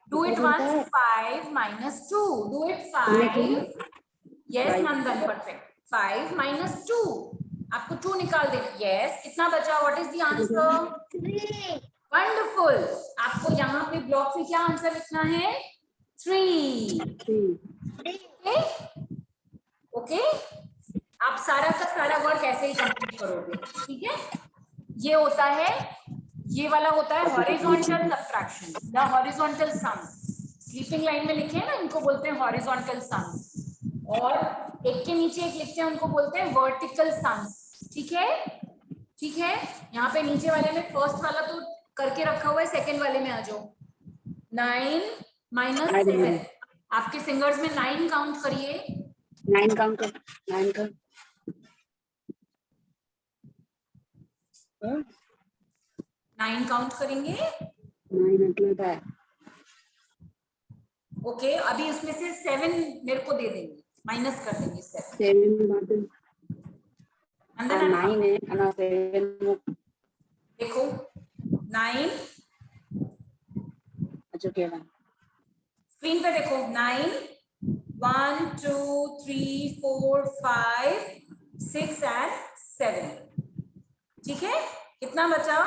Do it once. 5 minus 2. Do it 5. Yes, Nandan, perfect. 5 minus 2. आपको 2 निकाल दे. Yes. कितना बचा? What is the answer? 3. Wonderful. आपको यहाँ पे ब्लॉक में क्या आंसर लिखना है? 3. ओके. आप सारा का सारा वर्क ऐसे ही कंप्लीट करोगे. ठीक है. ये होता है, ये वाला होता है horizontal subtraction, the horizontal sums. Sleeping line में लिखे हैं ना, इनको बोलते हैं हॉरिजॉन्टल सम्स. और एक के नीचे एक लिखते हैं, उनको बोलते हैं वर्टिकल सम्स. ठीक है. ठीक है. यहाँ पे नीचे वाले में फर्स्ट वाला तो करके रखा हुआ है, सेकंड वाले में आ जाओ. 9 minus 7. आपके फिंगर्स में 9 काउंट करिए. 9 काउंट कर. 9 कर. 9 काउंट करेंगे. 9 मतलब है. ओके. अभी उसमें से 7 मेरे को दे देंगे, माइनस कर देंगे. 7 अंदर 9 है ना. 7 देखो 9. अच्छा क्या है स्क्रीन पे देखो. 9 1 2 3 4 5 6 and 7. ठीक है. कितना बचा?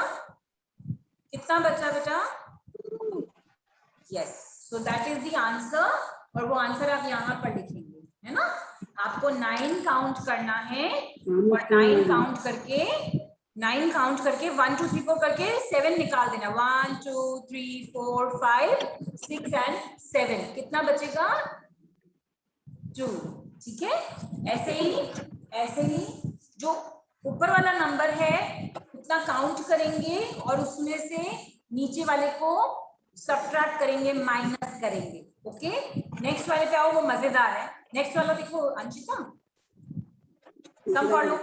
कितना बचा बेटा? Yes. So that is the answer. और वो आंसर आप यहाँ पर लिखेंगे, है ना. आपको 9 काउंट करना है और 9 काउंट करके 1 2 3 4 करके 7 निकाल देना. 1 2 3 4 5 6 and 7. कितना बचेगा? 2. ठीक है. ऐसे ही जो ऊपर वाला नंबर है उतना काउंट करेंगे और उसमें से नीचे वाले को सब्ट्रैक्ट करेंगे, माइनस करेंगे. ओके. नेक्स्ट वाले पे आओ, वो मजेदार है. नेक्स्ट वाला देखो अंशिता, सम पढ़ लो.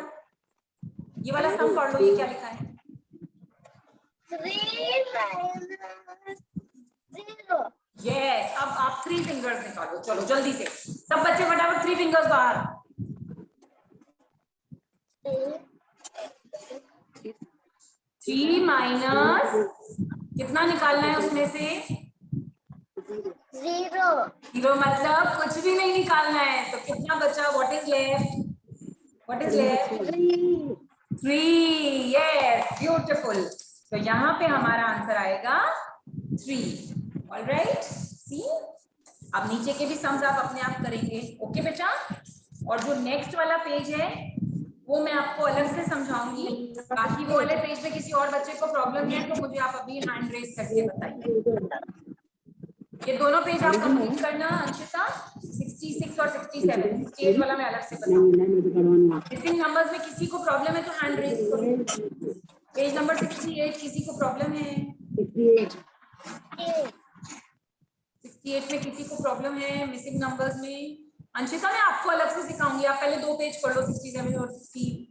ये वाला सम पढ़ लो. ये क्या लिखा है? 3 minus 0. यस. अब आप 3 फिंगर्स निकालो. चलो जल्दी से सब बच्चे फटाफट 3 फिंगर्स बाहर. 3 माइनस कितना निकालना है उसमें से? 0 मतलब कुछ भी नहीं निकालना है. तो कितना बचा? What is left? What is left? 3. Yes, beautiful. तो यहाँ पे हमारा आंसर आएगा 3. ऑलराइट. सी, अब नीचे के भी सम्स आप अपने आप करेंगे. ओके बेटा. और जो नेक्स्ट वाला पेज है वो मैं आपको अलग से समझाऊंगी. बाकी वो वाले पेज पे किसी और बच्चे को प्रॉब्लम है तो मुझे आप अभी हैंड रेज करके बताइए. ये दोनों पेज आप कंप्लीट करना अंशिता. 66 और 67. 68 वाला मैं अलग से बताऊंगा. मिसिंग नंबर्स में किसी को प्रॉब्लम है तो हैंड रेज करो. पेज नंबर 68 किसी को प्रॉब्लम है? 68 में किसी को प्रॉब्लम है मिसिंग नंबर्स में? अंशिता मैं आपको अलग से सिखाऊंगी. आप पहले 2 पेज पढ़ लो, 67 और 66.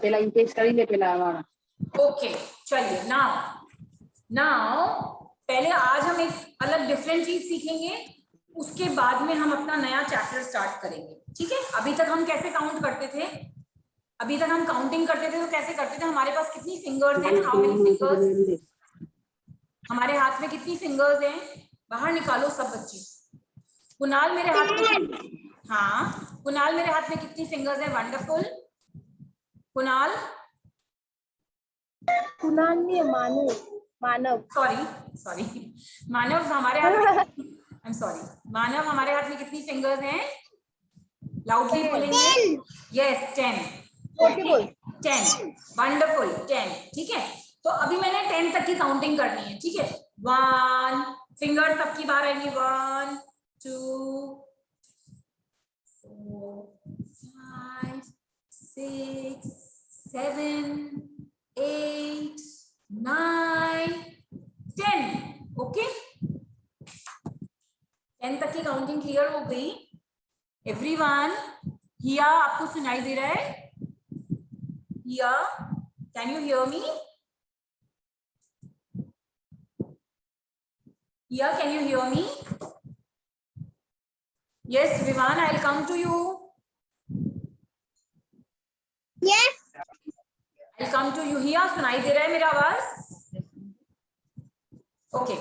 पहला इन पेज करेंगे पहला हमारा. ओके. चलिए नाउ पहले आज हम एक अलग डिफरेंट चीज सीखेंगे. उसके बाद में हम अपना नया चैप्टर स्टार्ट करेंगे. ठीक है. अभी तक हम कैसे काउंट करते थे? अभी तक हम काउंटिंग करते थे तो कैसे करते थे? हमारे पास कितनी फिंगर्स हैं? How many fingers? हमारे हाथ में कितनी फिंगर्स हैं? बाहर निकालो सब बच्चे. कुणाल मेरे हाथ में, हाँ कुणाल मेरे हाथ में कितनी फिंगर्स हैं? वंडरफुल. कुणाल नहीं, मानव. सॉरी मानव हमारे हाथ में, आई एम सॉरी. मानव हमारे हाथ में कितनी फिंगर्स हैं? लाउडली बोलेंगे. यस 10. 10. वंडरफुल. 10. ठीक है. तो अभी मैंने 10 तक की काउंटिंग करनी है. ठीक है. 1 फिंगर सबकी बाहर आएंगी. 1 2 4 5 6 7 8 9 10. ओके. 10 तक की काउंटिंग क्लियर हो गई. एवरीवन, हिया आपको सुनाई दे रहा है? Hiya, can you hear me? Hiya, can you hear me? Yes, Vivan, I'll come to you. Yes. I'll come to you. हिया सुनाई दे रहा है मेरा आवाज? ओके,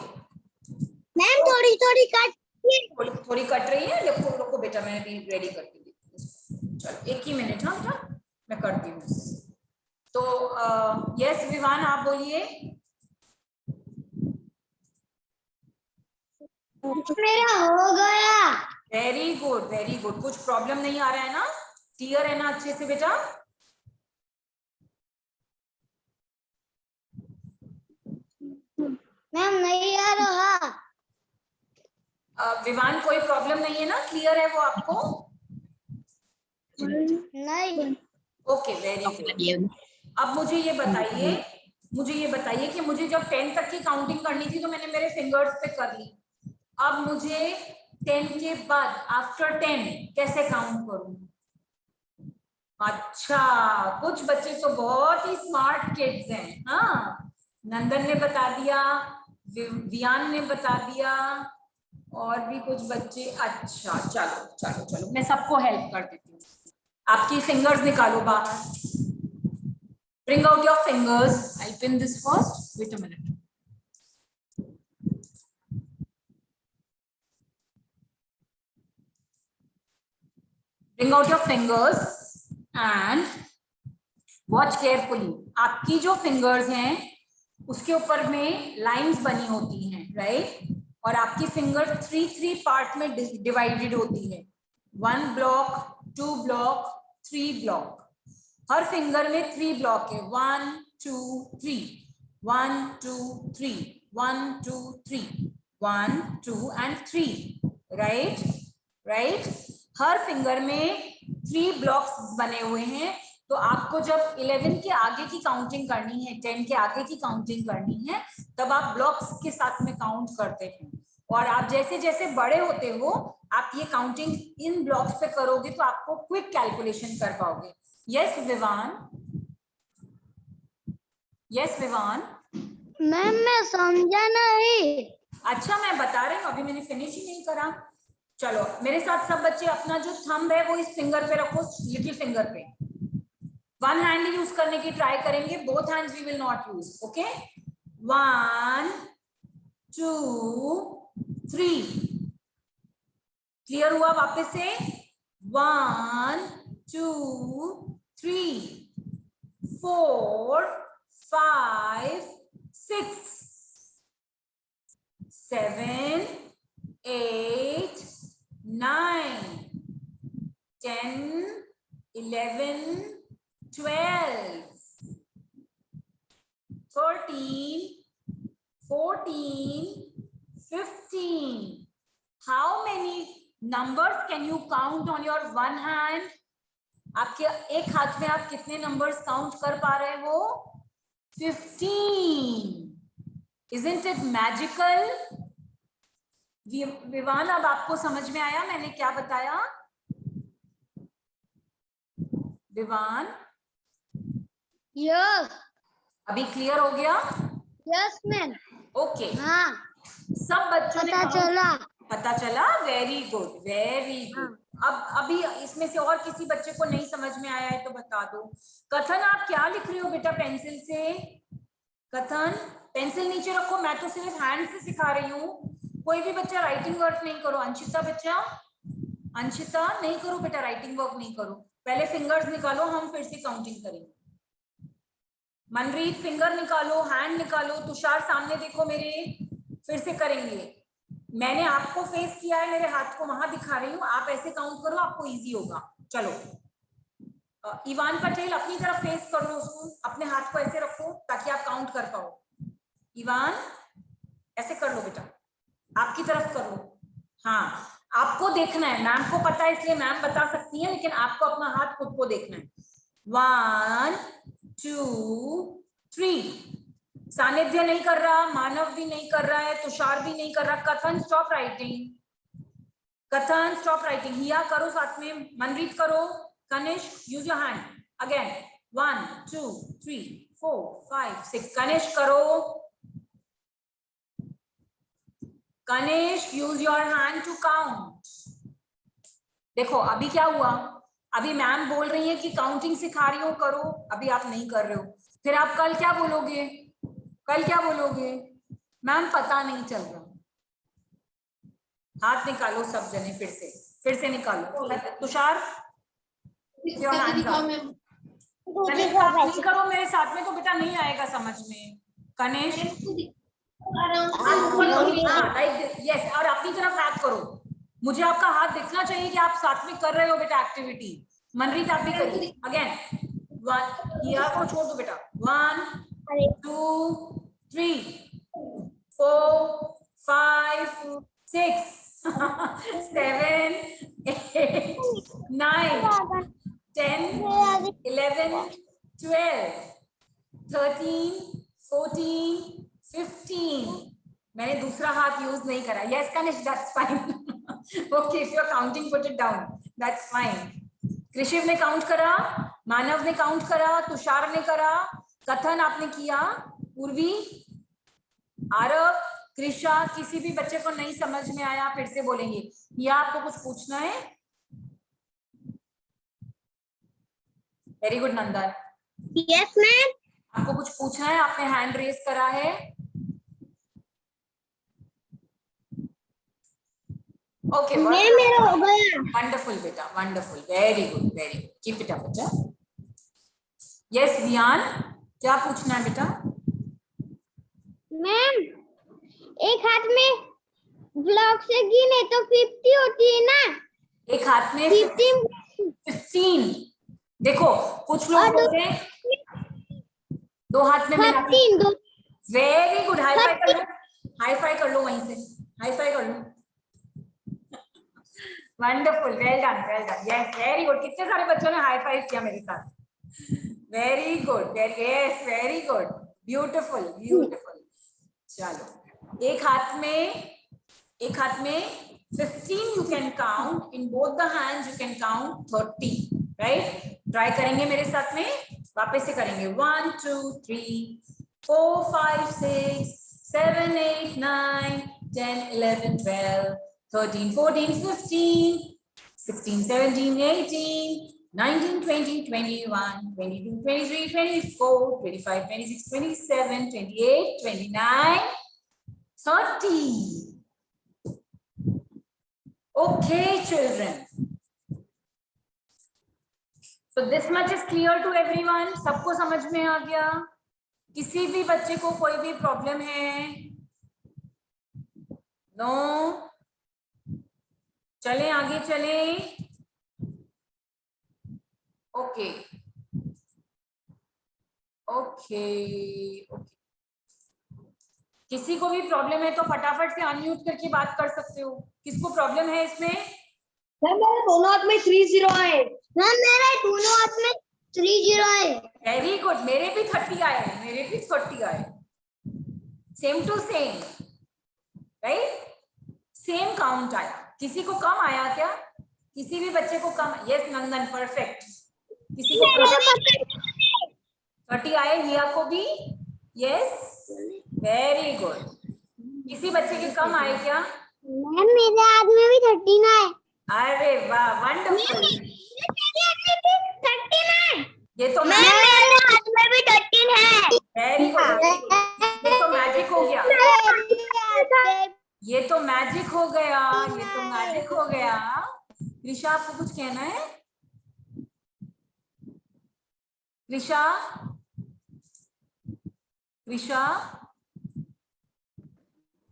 मैम थोड़ी थोड़ी कट थोड़ी कट रही है, रुको रुको बेटा, मैं भी रेडी करती हूँ। चलो एक ही मिनट, हाँ बेटा मैं करती हूँ। तो यस विवान आप बोलिए। मेरा हो गया। Very good very good. कुछ प्रॉब्लम नहीं आ रहा है ना? क्लियर है ना अच्छे से बेटा? मैम नहीं आ रहा। विवान कोई प्रॉब्लम नहीं है ना? क्लियर है वो आपको? नहीं। Okay very good. अब मुझे ये बताइए कि मुझे जब 10 तक की काउंटिंग करनी थी तो मैंने मेरे फिंगर्स पे कर ली। अब मुझे 10 के बाद आफ्टर 10 कैसे काउंट करूं? अच्छा, कुछ बच्चे तो बहुत ही स्मार्ट किड्स हैं। हाँ, नंदन ने बता दिया, वियान ने बता दिया, और भी कुछ बच्चे। अच्छा चलो चलो चलो, मैं सबको हेल्प कर देती हूँ। आपकी फिंगर्स निकालो बाहर। Bring out your fingers. I'll pin this first. Wait a minute. Bring out your fingers and watch carefully. आपकी जो fingers हैं उसके ऊपर में lines बनी होती हैं, right? और आपकी finger 3 पार्ट में divided होती है। 1 block, 2 block, 3 block. हर फिंगर में 3 ब्लॉक है। 1 2 3 1 2 3 1 2 3 1 2 and 3, राइट। हर फिंगर में 3 ब्लॉक्स बने हुए हैं। तो आपको जब 11 के आगे की काउंटिंग करनी है, 10 के आगे की काउंटिंग करनी है, तब आप ब्लॉक्स के साथ में काउंट करते हैं। और आप जैसे जैसे बड़े होते हो, आप ये काउंटिंग इन ब्लॉक्स पे करोगे तो आपको क्विक कैलकुलेशन कर पाओगे। Yes Vivan? Yes Vivan? Ma'am मैं समझा नहीं। अच्छा मैं बता रही हूँ, अभी मैंने फिनिश ही नहीं करा। चलो मेरे साथ सब बच्चे अपना जो थंब है वो इस फिंगर पे रखो, लिटिल फिंगर पे। वन हैंड यूज करने की ट्राई करेंगे, both hands we will not use. Okay, 1 2 3। Clear हुआ? वापस से 1 2 3 4 5 6 7 8 9 10 11 12 13 14 15. How many numbers can you count on your one hand? आपके एक हाथ में आप कितने नंबर्स काउंट कर पा रहे हो? 15. Isn't it magical? विवान अब आपको समझ में आया मैंने क्या बताया? विवान यस। अभी क्लियर हो गया? Yes ma'am. ओके, हाँ सब बच्चों ने पता चला। चला। Very good very good. अब अभी इसमें से और किसी बच्चे को नहीं समझ में आया है तो बता दो। कथन आप क्या लिख रहे हो बेटा पेंसिल से? कथन पेंसिल नीचे रखो, मैं तो सिर्फ हैंड से सिखा रही हूँ। कोई भी बच्चा राइटिंग वर्क नहीं करो। अंशिता बच्चा, अंशिता नहीं करो बेटा, राइटिंग वर्क नहीं करो। पहले फिंगर्स निकालो, हम फिर से काउंटिंग करेंगे। मनरीत फिंगर निकालो, हैंड निकालो। तुषार सामने देखो मेरे, फिर से करेंगे। मैंने आपको फेस किया है, मेरे हाथ को वहां दिखा रही हूँ, आप ऐसे काउंट करो, आपको इजी होगा। चलो इवान पटेल अपनी तरफ फेस कर लो उसको, अपने हाथ को ऐसे रखो ताकि आप काउंट कर पाओ। इवान ऐसे कर लो बेटा, आपकी तरफ कर लो। हाँ आपको देखना है, मैम को पता है इसलिए मैम बता सकती है, लेकिन आपको अपना हाथ खुद को देखना है। 1 2 3। सानिध्य नहीं कर रहा, मानव भी नहीं कर रहा है, तुषार भी नहीं कर रहा। Kathan stop writing, Kathan stop writing. हिया करो साथ में, मनरीत करो, Kanishk use your hand again. 1 2 3 4 5 6। Kanishk करो, Kanishk use your hand to count. देखो अभी क्या हुआ, अभी मैम बोल रही है कि काउंटिंग सिखा रही हो करो, अभी आप नहीं कर रहे हो। फिर आप कल क्या बोलोगे? कल क्या बोलोगे? मैम पता नहीं चल रहा। हाथ निकालो सब जने, फिर से निकालो। तुषार नहीं करो मेरे साथ में तो बेटा नहीं आएगा समझ में। कनेश यस, और अपनी तरफ हाथ करो। मुझे आपका हाथ दिखना चाहिए कि आप साथ में कर रहे हो बेटा एक्टिविटी। मनरीत आप भी करिए अगेन। किया को छोड़ दो बेटा। 1 2 3 4 5 6 7 8 9 10 11 12 13 14 15। मैंने दूसरा हाथ यूज नहीं करा। Yes Kanish that's fine. Okay if you are counting put it down, that's fine. Krishiv ने काउंट करा, मानव ने काउंट करा, तुषार ने करा, कथन आपने किया, उर्वी, आरव, कृषा। किसी भी बच्चे को नहीं समझ में आया फिर से बोलेंगे। या आपको कुछ पूछना है? Very good Nandan. Yes ma'am. आपको कुछ पूछना है? आपने हैंड रेज करा है। ओके मेरा हो गया। वंडरफुल बेटा, wonderful, very good, very good, keep it up बेटा। यस वियान, क्या पूछना है बेटा? मैम एक हाथ में ब्लॉक से गिने तो 50 होती है ना? एक हाथ में 15। देखो कुछ लोग बोलते हैं दो हाथ में मिला। 13 वेरी गुड, हाई फाई कर लो, हाई फाई कर लो वहीं से, हाई फाई कर लो। Wonderful, well done, well done, yes very good. कितने सारे बच्चों ने हाई फाइव किया मेरे साथ। Very good, yes very good, beautiful beautiful. चलो एक हाथ में 15 you can count, in both the hands you can count 30, right? Try करेंगे मेरे साथ में, वापस से करेंगे। 1 2 3 4 5 6 7 8 9 10 11 12 13 14 15 16 17 18 19 20 21 22 23 24 25 26 27 28 29 30. Okay, children. So this much is clear to everyone. सबको समझ में आ गया? किसी भी बच्चे को कोई भी प्रॉब्लम है? नो? चलें आगे चलें। Okay okay okay. किसी को भी प्रॉब्लम है तो फटाफट से अनम्यूट करके बात कर सकते हो। किसको प्रॉब्लम है इसमें? मैम मेरे दोनों हाथ में 30 आए। मैम मेरे दोनों हाथ में 30 आए। वेरी गुड, मेरे भी 30 आए, मेरे भी 30 आए। Same to same, right? Same count आया। किसी को कम आया क्या? किसी भी बच्चे को कम? यस नंदन, परफेक्ट। किसी को 30 आए? हिया को भी? Yes very good. किसी बच्चे के कम आए क्या? मैम मेरे हाथ में भी 13 आए। अरे वाह, वंडरफुल। 39। ये तो मेरे हाथ में भी 13 है। वेरी गुड, ये तो मैजिक हो गया, ये तो मैजिक हो गया, ये तो मैजिक हो गया। ऋषा आपको कुछ कहना है? Risha, Risha?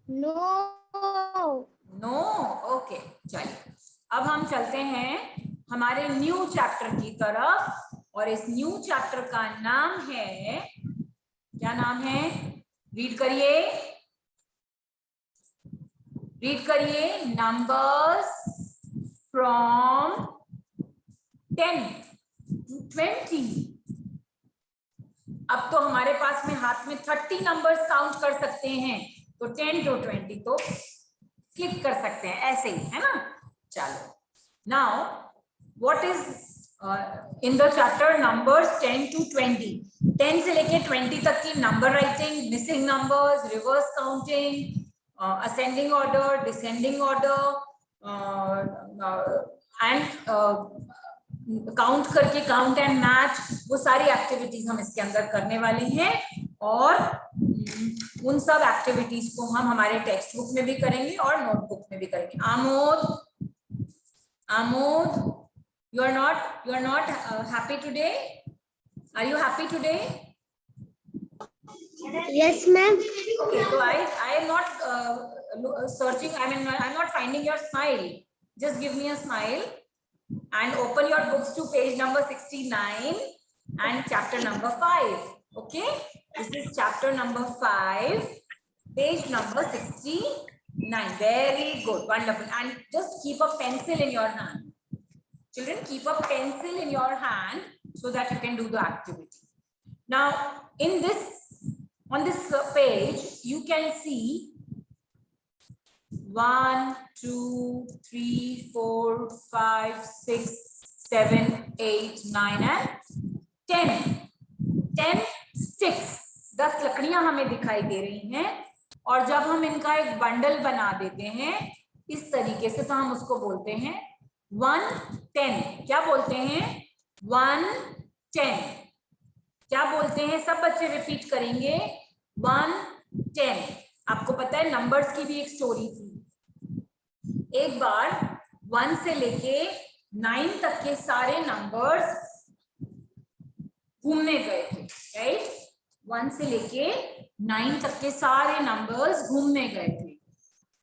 No no, okay. चलिए अब हम चलते हैं हमारे न्यू चैप्टर की तरफ, और इस न्यू चैप्टर का नाम है, क्या नाम है? रीड करिए, रीड करिए। Numbers from 10 to 20। अब तो हमारे पास में हाथ में 30 नंबर्स काउंट कर सकते हैं, तो 10 to 20 तो क्लिक कर सकते हैं, ऐसे ही है ना। चलो, now what is in the chapter numbers 10 to 20। 10 से लेके 20 तक की number writing, missing numbers, reverse counting, ascending order, descending order, and count करके काउंट एंड मैच, वो सारी एक्टिविटीज हम इसके अंदर करने वाले हैं। और उन सब एक्टिविटीज को हम हमारे टेक्स्ट बुक में भी करेंगे और नोटबुक में भी करेंगे। Amod, you are not happy today? Are you happy today? Yes, ma'am. Okay, so I am not searching. I mean, I'm not finding your smile. Just give me a smile and open your books to page number 69 and chapter number 5. Okay, this is chapter number 5, page number 69. Very good, wonderful. And just keep a pencil in your hand. Children, keep a pencil in your hand so that you can do the activity. Now, on this page, you can see 1, 2, 3, 4, 5, 6, 7, 8, 9 and 10. 10 sticks, 10 लकड़ियां हमें दिखाई दे रही हैं और जब हम इनका एक बंडल बना देते हैं इस तरीके से तो हम उसको बोलते हैं 110। क्या बोलते हैं? 110। क्या बोलते हैं? सब बच्चे रिपीट करेंगे 110। आपको पता है नंबर्स की भी एक स्टोरी थी। एक बार 1 से लेके 9 तक के सारे नंबर्स घूमने गए थे, राइट? 1 से लेके 9 तक के सारे नंबर्स घूमने गए थे।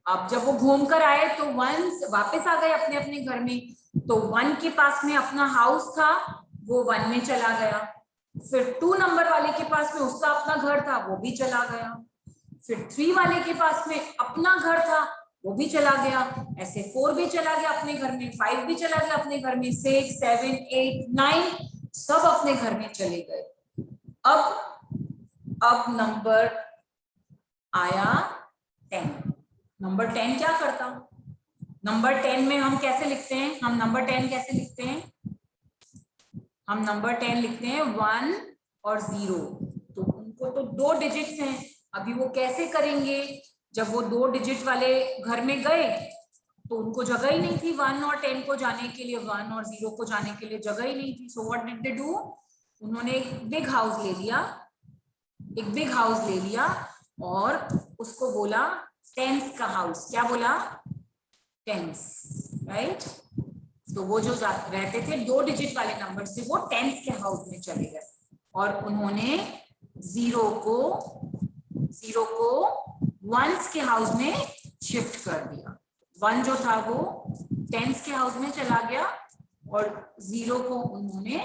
अब जब वो घूम कर आए तो 1 वापस आ गए अपने अपने घर में। तो 1 के पास में अपना हाउस था, वो 1 में चला गया। फिर 2 नंबर वाले के पास में उसका अपना घर था, वो भी चला गया। फिर 3 वाले के पास में अपना घर था, वो भी चला गया। ऐसे 4 भी चला गया अपने घर में, 5 भी चला गया अपने घर में, 6, 7, 8, 9 सब अपने घर में चले गए। अब नंबर आया 10। नंबर 10 क्या करता? नंबर 10 में हम कैसे लिखते हैं? हम नंबर 10 कैसे लिखते हैं? हम नंबर 10 लिखते हैं 1 और 0। तो उनको तो 2 डिजिट्स हैं, अभी वो कैसे करेंगे? जब वो 2 डिजिट वाले घर में गए तो उनको जगह ही नहीं थी 1 और 10 को जाने के लिए, 1 और 0 को जाने के लिए जगह ही नहीं थी। So what did they do? उन्होंने एक बिग हाउस ले लिया और उसको बोला टेंस का हाउस। क्या बोला? Tense, right? तो वो जो रहते थे 2 डिजिट वाले नंबर से, वो टेंस के हाउस में चले गए और उन्होंने 0 को वंस के हाउस में शिफ्ट कर दिया। 1 जो था वो टेंस के हाउस में चला गया और 0 को उन्होंने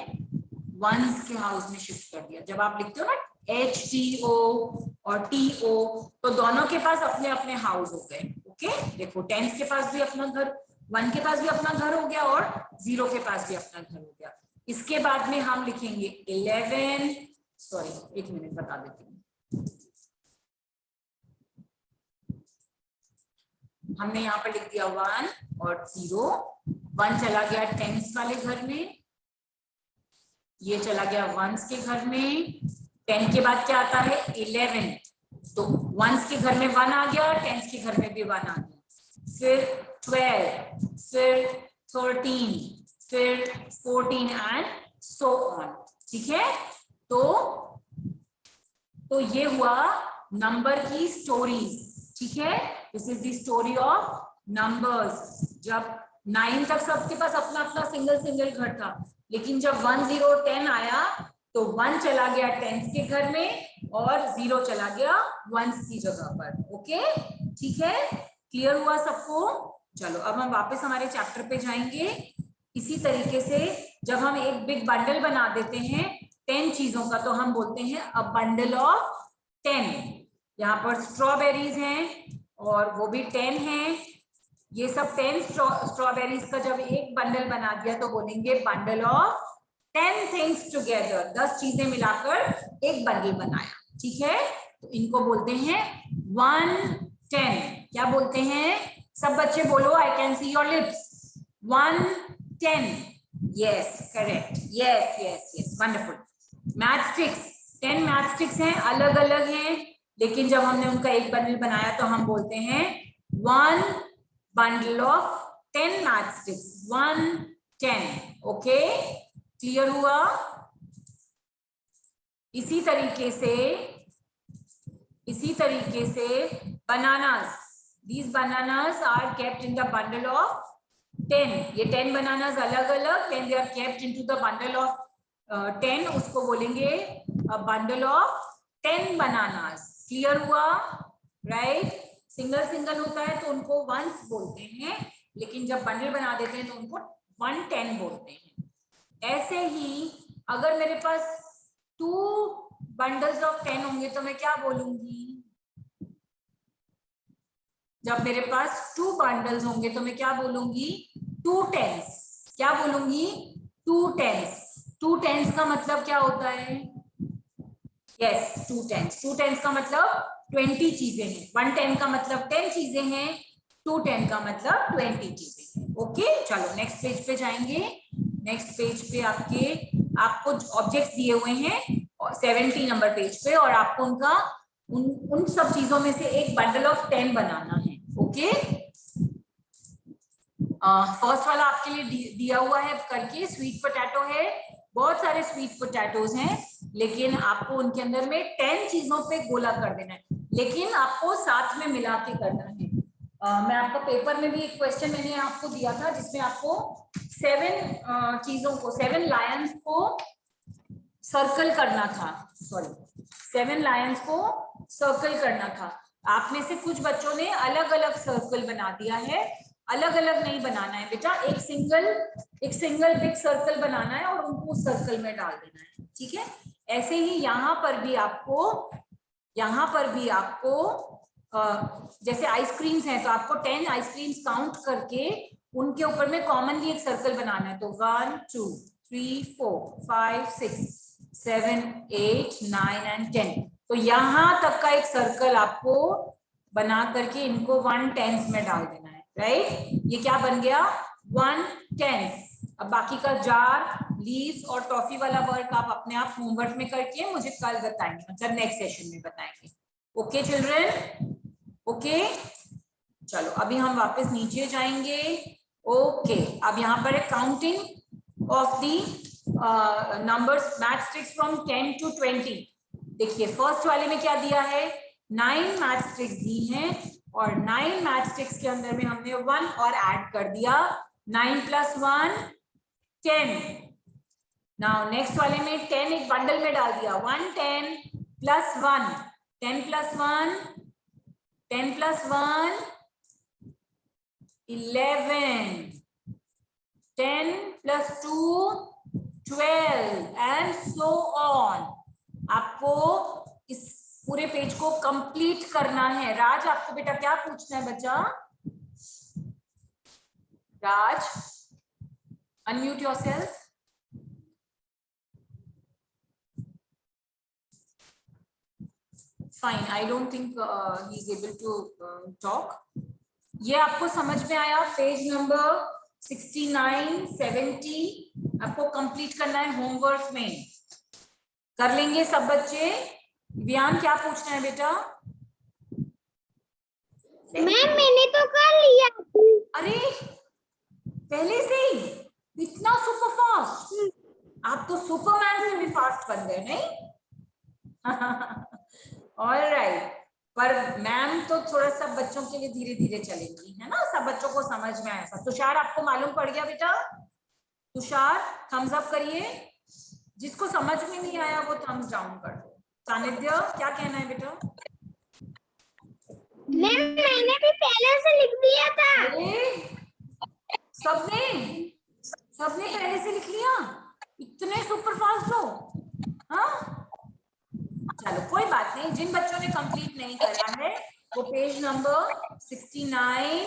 वंस के हाउस में शिफ्ट कर दिया। जब आप लिखते हो ना HTO और TO तो दोनों के पास अपने अपने हाउस हो गए। ओके, देखो टेंस के पास भी अपना घर, 1 के पास भी अपना घर हो गया और 0 के पास भी अपना घर हो गया। इसके बाद में हम लिखेंगे 11, सॉरी 1 मिनट बता देती हूँ। हमने यहाँ पर लिख दिया 1 और 0। 1 चला गया टेंस वाले घर में, ये चला गया वंस के घर में। 10 के बाद क्या आता है? 11। तो वंस के घर में 1 आ गया, टेंस के घर में भी 1 आ गया। फिर 12, फिर 13, फिर 14 एंड सो ऑन। ठीक है, तो ये हुआ नंबर की स्टोरीज। ठीक है, this is the story of numbers. जब 9 तक सबके पास अपना अपना सिंगल घर था, लेकिन जब 1, 0, 10 आया तो 1 चला गया टेंस के घर में और 0 चला गया वंस की जगह पर। ओके, ठीक है, क्लियर हुआ सबको? चलो अब हम वापस हमारे चैप्टर पे जाएंगे। इसी तरीके से जब हम एक बिग बंडल बना देते हैं 10 चीजों का, तो हम बोलते हैं अ बंडल ऑफ 10। यहाँ पर स्ट्रॉबेरीज हैं और वो भी 10 हैं। ये सब 10 स्ट्रॉबेरीज का जब एक बंडल बना दिया तो बोलेंगे बंडल ऑफ 10 थिंग्स टुगेदर। 10 चीजें मिलाकर एक बंडल बनाया। ठीक है, तो इनको बोलते हैं 110। क्या बोलते हैं? सब बच्चे बोलो, I can see your lips. 110। Yes, correct. Yes yes yes, wonderful. Math sticks, 10 math sticks हैं, अलग अलग हैं, लेकिन जब हमने उनका एक बंडल बनाया तो हम बोलते हैं 1 bundle of 10 matchsticks, 110. Okay, clear हुआ? इसी तरीके से इसी तरीके से bananas, these bananas are kept in the bundle of 10. ये 10 बनानास अलग अलग, then they are kept into the bundle of 10, उसको बोलेंगे bundle of 10 bananas. क्लियर हुआ? राइट? सिंगल सिंगल होता है तो उनको वंस बोलते हैं, लेकिन जब बंडल बना देते हैं तो उनको 110 बोलते हैं। ऐसे ही अगर मेरे पास 2 बंडल्स ऑफ 10 होंगे तो मैं क्या बोलूंगी? जब मेरे पास 2 बंडल्स होंगे तो मैं क्या बोलूंगी? 2 टेंस। क्या बोलूंगी? 2 टेंस। 2 टेंस का मतलब क्या होता है? Yes, 2 tense. 2 टेंस का मतलब 20 चीजें हैं। 1 10 का मतलब 10 चीजें हैं, 2 10 का मतलब 20 चीजें हैं। ओके, चलो नेक्स्ट पेज पे जाएंगे। नेक्स्ट पेज पे आपको ऑब्जेक्ट्स दिए हुए हैं 70 नंबर पेज पे, और आपको उनका उन सब चीजों में से एक बंडल ऑफ 10 बनाना है। ओके, फर्स्ट वाला आपके लिए दिया हुआ है करके, स्वीट पोटैटो है। बहुत सारे स्वीट पोटैटोज हैं, लेकिन आपको उनके अंदर में 10 चीजों पे गोला कर देना है, लेकिन आपको साथ में मिला के करना है। मैं आपका पेपर में भी एक क्वेश्चन मैंने आपको दिया था जिसमें आपको 7 चीजों को, 7 लायंस को सर्कल करना था। सॉरी, 7 लायंस को सर्कल करना था। आप में से कुछ बच्चों ने अलग अलग सर्कल बना दिया है। अलग अलग नहीं बनाना है बेटा, एक सिंगल बिग सर्कल बनाना है और उनको उस सर्कल में डाल देना है। ठीक है, ऐसे ही यहाँ पर भी आपको जैसे आइसक्रीम्स हैं तो आपको 10 आइसक्रीम्स काउंट करके उनके ऊपर में कॉमनली एक सर्कल बनाना है। तो 1 2 3 4 5 6 7 8 9 एंड 10, तो यहां तक का एक सर्कल आपको बना करके इनको 1 10 में डाल देना है। राइट, ये क्या बन गया? 1 10। अब बाकी का जार, लीव्स और टॉफी वाला वर्क आप अपने आप होमवर्क में करके मुझे कल बताएंगे, मतलब नेक्स्ट सेशन में बताएंगे। Okay children? ओके, चलो अभी हम वापस नीचे जाएंगे। ओके, अब यहाँ पर है counting of the numbers, math sticks from 10 to 20। देखिए फर्स्ट वाले में क्या दिया है? 9 मैथ स्टिक्स दी हैं, और 9 मैथ स्टिक्स के अंदर में हमने 1 और ऐड कर दिया। 9 + 1 10। नाउ नेक्स्ट वाले में 10 एक बंडल में डाल दिया। 1 10 + 1 10 + 1 10 + 1 11, 10 + 2 12 एंड सो ऑन। आपको इस पूरे पेज को कंप्लीट करना है। राज, आपको बेटा क्या पूछना है बच्चा? Raj, unmute yourself. Fine, I don't think he is able to talk. ये आपको समझ में आया? पेज नंबर 69 70 आपको कंप्लीट करना है होमवर्क में। कर लेंगे सब बच्चे? व्यान, क्या पूछना है बेटा? मैम मैंने तो कर लिया। अरे पहले से ही इतना सुपर फास्ट? आप तो सुपरमैन से भी फास्ट बन गए नहीं? ऑलराइट, पर मैम तो थोड़ा सा बच्चों के लिए धीरे धीरे चलेंगी, है ना? सब बच्चों को समझ में आया सब। तुषार, आपको मालूम पड़ गया बेटा? तुषार थम्स अप करिए, जिसको समझ में नहीं आया वो थम्स डाउन कर दो। सानिध्य, क्या कहना है बेटा? मैम मैंने भी पहले से लिख दिया था। सबने पहले से लिख लिया? इतने सुपर फास्ट हो? हाँ, चलो कोई बात नहीं। जिन बच्चों ने कंप्लीट नहीं करा है वो पेज नंबर 69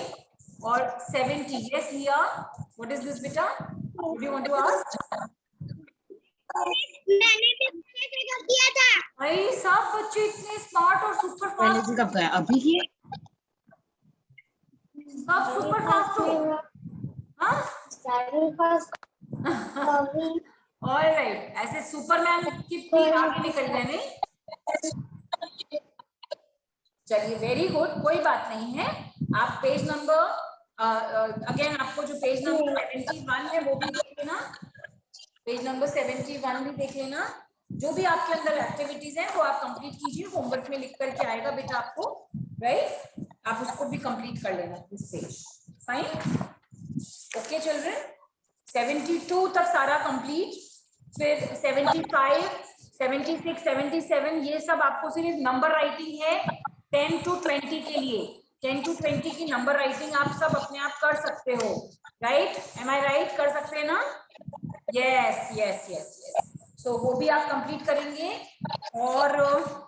और 70। यस लिया, व्हाट इज दिस बेटा? Do you want to ask? मैंने भी पहले से कर दिया था। भाई सब बच्चे इतने स्मार्ट और सुपर पहले फास्ट, से कब गया? अभी किए? सब सुपर फास्ट हो? हाँ, ऑलराइट, ऐसे सुपरमैन कितनी आगे निकल गए नहीं? चलिए वेरी गुड, कोई बात नहीं है। आप पेज नंबर अगेन आपको जो पेज नंबर 71 है वो भी देख लेना। पेज नंबर 71 भी देख लेना। जो भी आपके अंदर एक्टिविटीज हैं वो आप कंप्लीट कीजिए, होमवर्क में लिख करके आएगा बेटा आपको, राइट? आप उसको भी कंप्लीट कर लेना इससे। Fine, okay children. 72 तक सारा कंप्लीट, फिर 75, 76, 77 ये सब आपको सिर्फ नंबर राइटिंग है 10 to 20 के लिए। 10 to 20 की नंबर राइटिंग आप सब अपने आप कर सकते हो, राइट? एम आई राइट? कर सकते हैं ना? Yes yes yes yes. So वो भी आप कंप्लीट करेंगे। और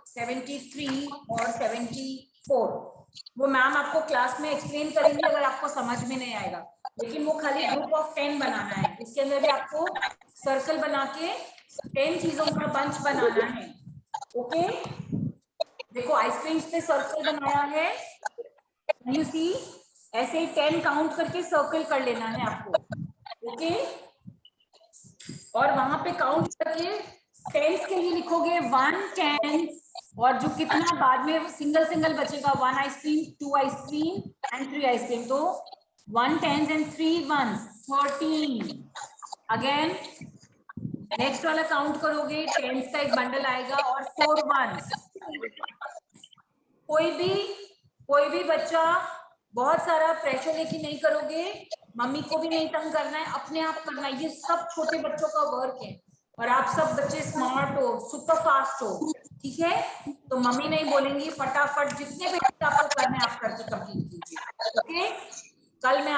73 और 74 वो मैम आपको क्लास में एक्सप्लेन करेंगे अगर आपको समझ में नहीं आएगा, लेकिन वो खाली ग्रुप ऑफ 10 बनाना है। इसके अंदर भी आपको सर्कल बना के 10 चीजों का बंच बनाना है। ओके, देखो आइसक्रीम पे सर्कल बनाया है, यू सी, ऐसे ही 10 काउंट करके सर्कल कर लेना है आपको। ओके, और वहां पे काउंट करके टेंस के लिए लिखोगे 1 10, और जो कितना बाद में सिंगल सिंगल बचेगा 1 आइसक्रीम, 2 आइसक्रीम एंड 3 आइसक्रीम, तो 1 10 एंड 3 1s 13। अगेन नेक्स्ट वाला काउंट करोगे, टेंस का एक बंडल आएगा और 4 1s। कोई भी बच्चा बहुत सारा प्रेशर लेके नहीं करोगे, मम्मी को भी नहीं तंग करना है, अपने आप करना है। ये सब छोटे बच्चों का वर्क है और आप सब बच्चे स्मार्ट हो, सुपर फास्ट हो, ठीक है? तो मम्मी नहीं बोलेंगी, फटाफट जितने भी आपको करने आप करके कंप्लीट कीजिए। ओके, कल मैं